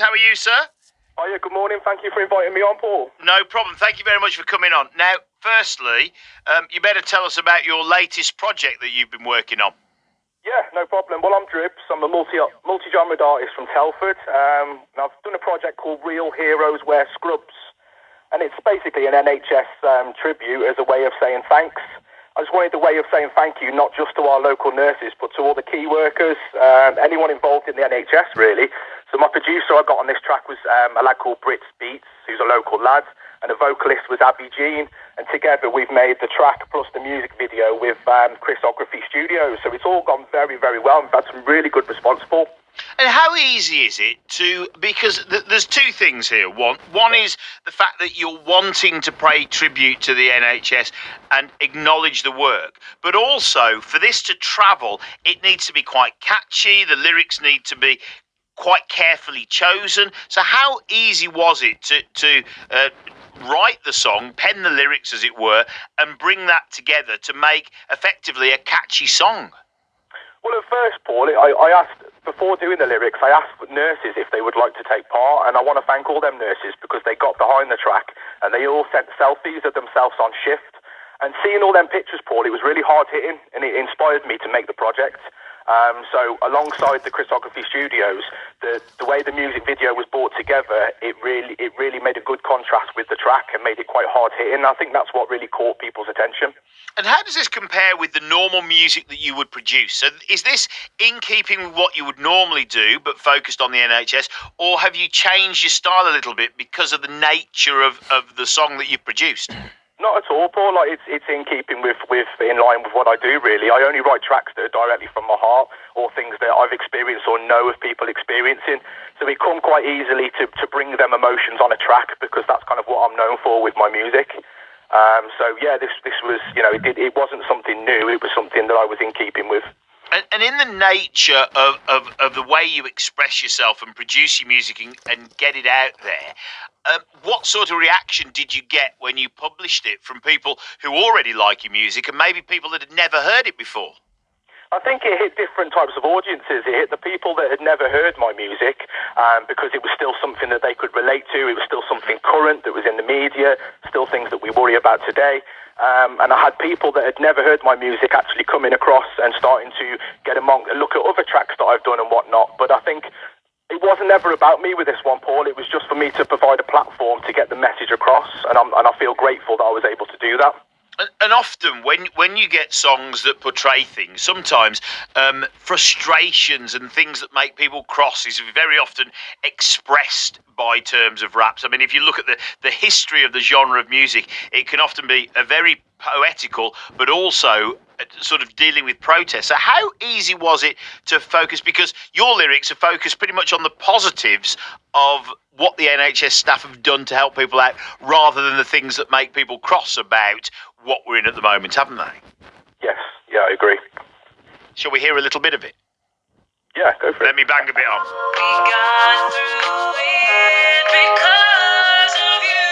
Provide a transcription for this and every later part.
How are you, sir? Oh, yeah, good morning. Thank you for inviting me on, Paul. No problem. Thank you very much for coming on. Now, firstly, you better tell us about your latest project that you've been working on. Yeah, no problem. Well, I'm Dribbz. I'm a multi-genred artist from Telford. And I've done a project called Real Heroes Wear Scrubs. And it's basically an NHS tribute as a way of saying thanks. I just wanted the way of saying thank you, not just to our local nurses, but to all the key workers, anyone involved in the NHS, really. So my producer I got on this track was a lad called Dribbz, who's a local lad, and the vocalist was Abby Jean. And together we've made the track plus the music video with Chrisography Studios. So it's all gone very, very well. We've had some really good response, Paul. And how easy is it to, because there's two things here. One is the fact that you're wanting to pay tribute to the NHS and acknowledge the work. But also, for this to travel, it needs to be quite catchy. The lyrics need to be quite carefully chosen. So how easy was it to write the song, pen the lyrics, as it were, and bring that together to make effectively a catchy song? Well, at first, Paul, I asked, before doing the lyrics, I asked nurses if they would like to take part, and I want to thank all them nurses because they got behind the track and they all sent selfies of themselves on shift. And seeing all them pictures, Paul, it was really hard-hitting and it inspired me to make the project. So alongside the Chrisography Studios, the way the music video was brought together, it really made a good contrast with the track and made it quite hard-hitting. I think that's what really caught people's attention. And how does this compare with the normal music that you would produce? So is this in keeping with what you would normally do, but focused on the NHS, or have you changed your style a little bit because of the nature of the song that you've produced? Not at all, Paul. Like it's in keeping with in line with what I do, really. I only write tracks that are directly from my heart or things that I've experienced or know of people experiencing. So it come quite easily to bring them emotions on a track because that's kind of what I'm known for with my music. So yeah, this was, it wasn't something new. It was something that I was in keeping with. And in the nature of the way you express yourself and produce your music and get it out there, what sort of reaction did you get when you published it from people who already like your music and maybe people that had never heard it before? I think it hit different types of audiences. It hit the people that had never heard my music because it was still something that they could relate to. It was still something current that was in the media, still things that we worry about today. And I had people that had never heard my music actually coming across and starting to look at other tracks that I've done and whatnot. But I think it wasn't ever about me with this one, Paul. It was just for me to provide a platform to get the message across. And I feel grateful that I was able to do that. And often when you get songs that portray things, sometimes frustrations and things that make people cross is very often expressed by terms of raps. I mean, if you look at the history of the genre of music, it can often be a very poetical, but also sort of dealing with protest. So how easy was it to focus? Because your lyrics are focused pretty much on the positives of what the NHS staff have done to help people out, rather than the things that make people cross about what we're in at the moment, haven't they? Yes, yeah, I agree. Shall we hear a little bit of it? Yeah, go for it. Let me bang a bit on. We got through it because of you.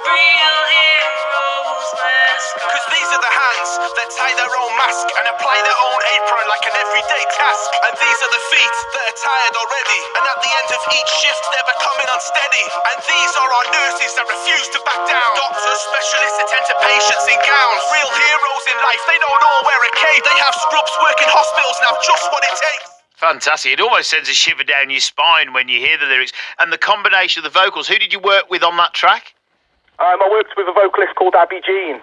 Real heroes wear scars. Cause these are the hands that tie their own mask and apply their own apron like an everyday task. And these are the feet that are tired already, and at the end of each shift they're becoming unsteady. And these are our nurses that refuse to back down. Doctors, specialists attend to patients in gowns. Real heroes in life, they don't all wear a cape. They have scrubs, work in hospitals and have just what it takes. Fantastic. It almost sends a shiver down your spine when you hear the lyrics. And the combination of the vocals, who did you work with on that track? I worked with a vocalist called Abby Jean.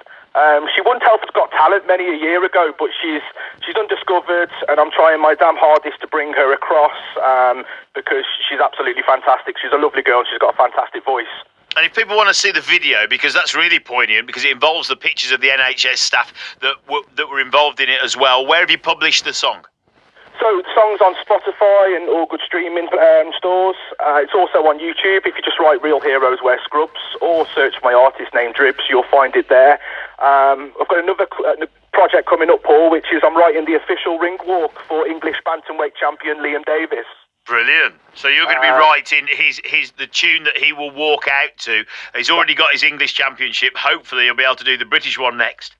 She won Telford's Got Talent many a year ago, but she's undiscovered, and I'm trying my damn hardest to bring her across because she's absolutely fantastic. She's a lovely girl and she's got a fantastic voice. And if people want to see the video, because that's really poignant, because it involves the pictures of the NHS staff that were involved in it as well, where have you published the song? So the song's on Spotify and all good streaming stores. It's also on YouTube. If you just write Real Heroes Wear Scrubs or search my artist name Dribbz, you'll find it there. I've got another project coming up, Paul, which is I'm writing the official ring walk for English bantamweight champion Liam Davis. Brilliant. So you're going to be writing the tune that he will walk out to. He's already got his English championship. Hopefully he'll be able to do the British one next.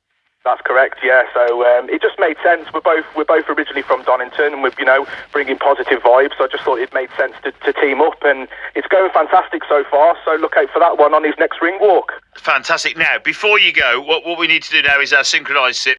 That's correct, yeah. So it just made sense. We're both originally from Donington, and we're bringing positive vibes. So I just thought it made sense to team up, and it's going fantastic so far. So look out for that one on his next ring walk. Fantastic. Now, before you go, what we need to do now is our synchronised sip.